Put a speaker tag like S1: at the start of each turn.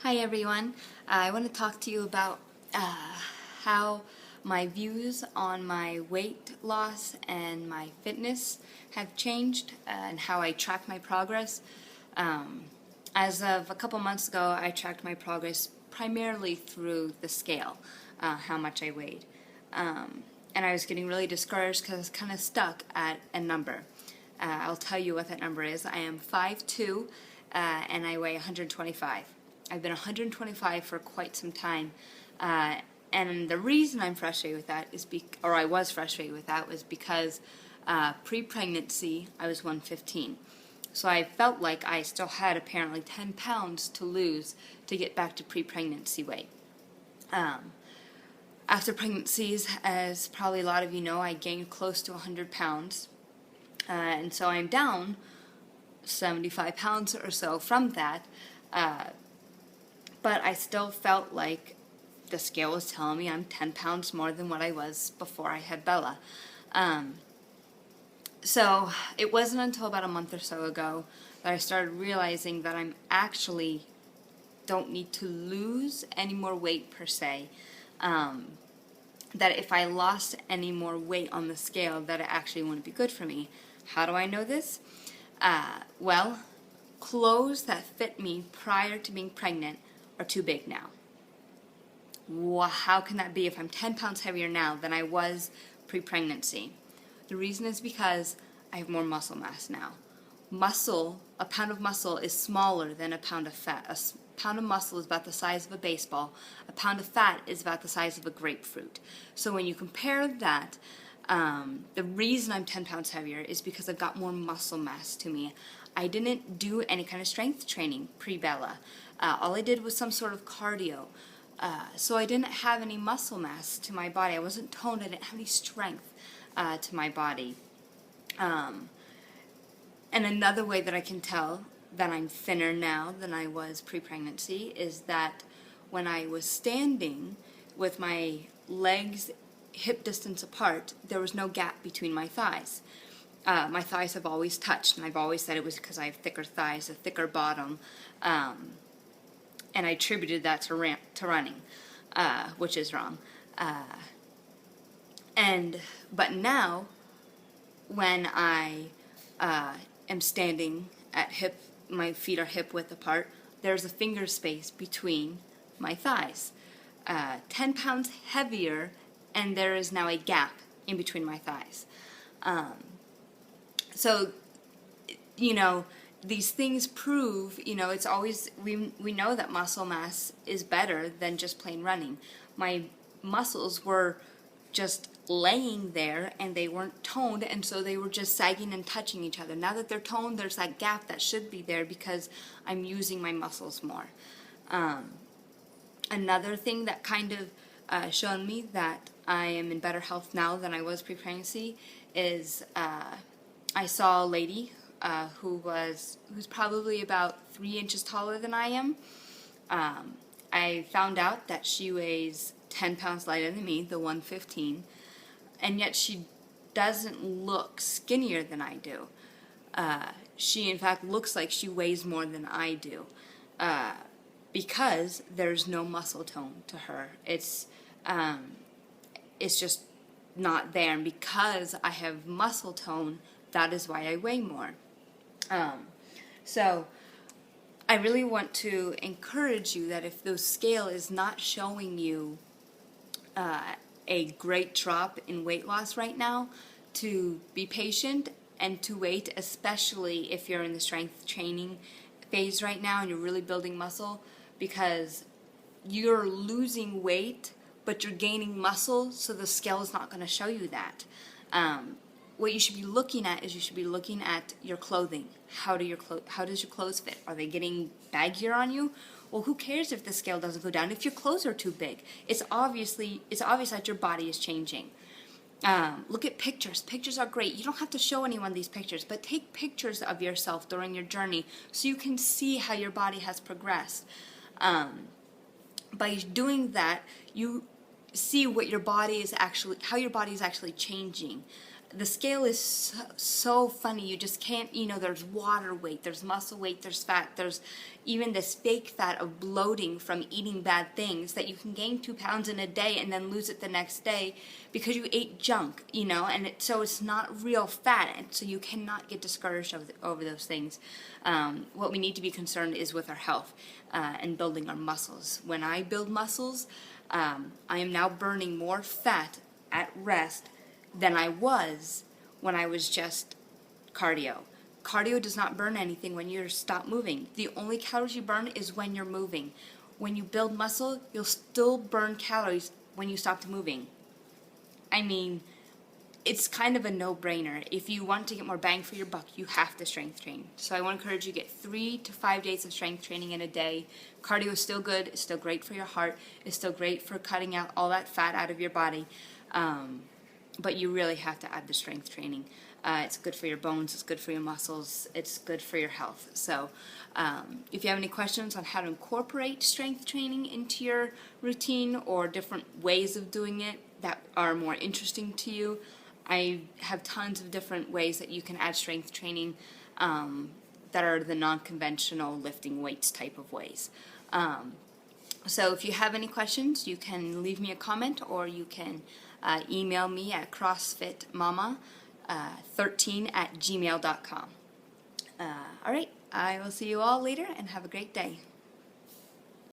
S1: Hi everyone. I want to talk to you about how my views on my weight loss and my fitness have changed and how I track my progress. As of a couple months ago, I tracked my progress primarily through the scale, how much I weighed. And I was getting really discouraged because I was kind of stuck at a number. I'll tell you what that number is. I am 5'2", and I weigh 125. I've been 125 for quite some time, and the reason I'm frustrated with that is, or I was frustrated with that, was because pre-pregnancy I was 115. So I felt like I still had apparently 10 pounds to lose to get back to pre-pregnancy weight. After pregnancies, as probably a lot of you know, I gained close to 100 pounds. And so I'm down 75 pounds or so from that. But I still felt like the scale was telling me I'm 10 pounds more than what I was before I had Bella. So it wasn't until about a month or so ago that I started realizing that I'm actually don't need to lose any more weight per se. That if I lost any more weight on the scale, that it actually wouldn't be good for me. How do I know this? Well, clothes that fit me prior to being pregnant are too big now. How can that be if I'm 10 pounds heavier now than I was pre-pregnancy? The reason is because I have more muscle mass now. A pound of muscle is smaller than a pound of fat. A pound of muscle is about the size of a baseball. A pound of fat is about the size of a grapefruit. So when you compare that, the reason I'm 10 pounds heavier is because I've got more muscle mass to me. I didn't do any kind of strength training pre-Bella. All I did was some sort of cardio. So I didn't have any muscle mass to my body. I wasn't toned. I didn't have any strength to my body. And another way that I can tell that I'm thinner now than I was pre-pregnancy is that when I was standing with my legs hip distance apart, there was no gap between my thighs. My thighs have always touched, and I've always said it was because I have thicker thighs, a thicker bottom, and I attributed that to running, which is wrong. But now, when I am standing at my feet are hip width apart, there's a finger space between my thighs. 10 pounds heavier, and there is now a gap in between my thighs. So, these things prove, it's always, we know that muscle mass is better than just plain running. My muscles were just laying there and they weren't toned, and so they were just sagging and touching each other. Now that they're toned, there's that gap that should be there because I'm using my muscles more. Another thing that kind of shown me that I am in better health now than I was pre-pregnancy is I saw a lady who's probably about 3 inches taller than I am. I found out that she weighs 10 pounds lighter than me, the 115, and yet she doesn't look skinnier than I do. She in fact looks like she weighs more than I do, because there's no muscle tone to her. It's just not there, and because I have muscle tone, that is why I weigh more. So I really want to encourage you that if the scale is not showing you a great drop in weight loss right now, to be patient and to wait, especially if you're in the strength training phase right now and you're really building muscle, because you're losing weight but you're gaining muscle, so the scale is not going to show you that. What you should be looking at is you should be looking at your clothing. How does your clothes fit? Are they getting baggier on you? Well, who cares if the scale doesn't go down? If your clothes are too big, it's obvious that your body is changing. Look at pictures. Pictures are great. You don't have to show anyone these pictures, but take pictures of yourself during your journey so you can see how your body has progressed. By doing that, you see how your body is actually changing. the scale is so funny. You just can't, there's water weight, there's muscle weight, there's fat, there's even this fake fat of bloating from eating bad things that you can gain 2 pounds in a day and then lose it the next day because you ate junk, and so it's not real fat, and so you cannot get discouraged over those things. What we need to be concerned is with our health and building our muscles. When I build muscles, I am now burning more fat at rest than I was when I was just cardio. Cardio does not burn anything when you stop moving. The only calories you burn is when you're moving. When you build muscle, you'll still burn calories when you stop moving. I mean, it's kind of a no-brainer. If you want to get more bang for your buck, you have to strength train. So I want to encourage you to get 3 to 5 days of strength training in a day. Cardio is still good. It's still great for your heart. It's still great for cutting out all that fat out of your body. But you really have to add the strength training. It's good for your bones, it's good for your muscles, it's good for your health. So if you have any questions on how to incorporate strength training into your routine or different ways of doing it that are more interesting to you, I have tons of different ways that you can add strength training that are the non-conventional lifting weights type of ways. So if you have any questions, you can leave me a comment or you can email me at crossfitmama13@gmail.com. All right, I will see you all later and have a great day.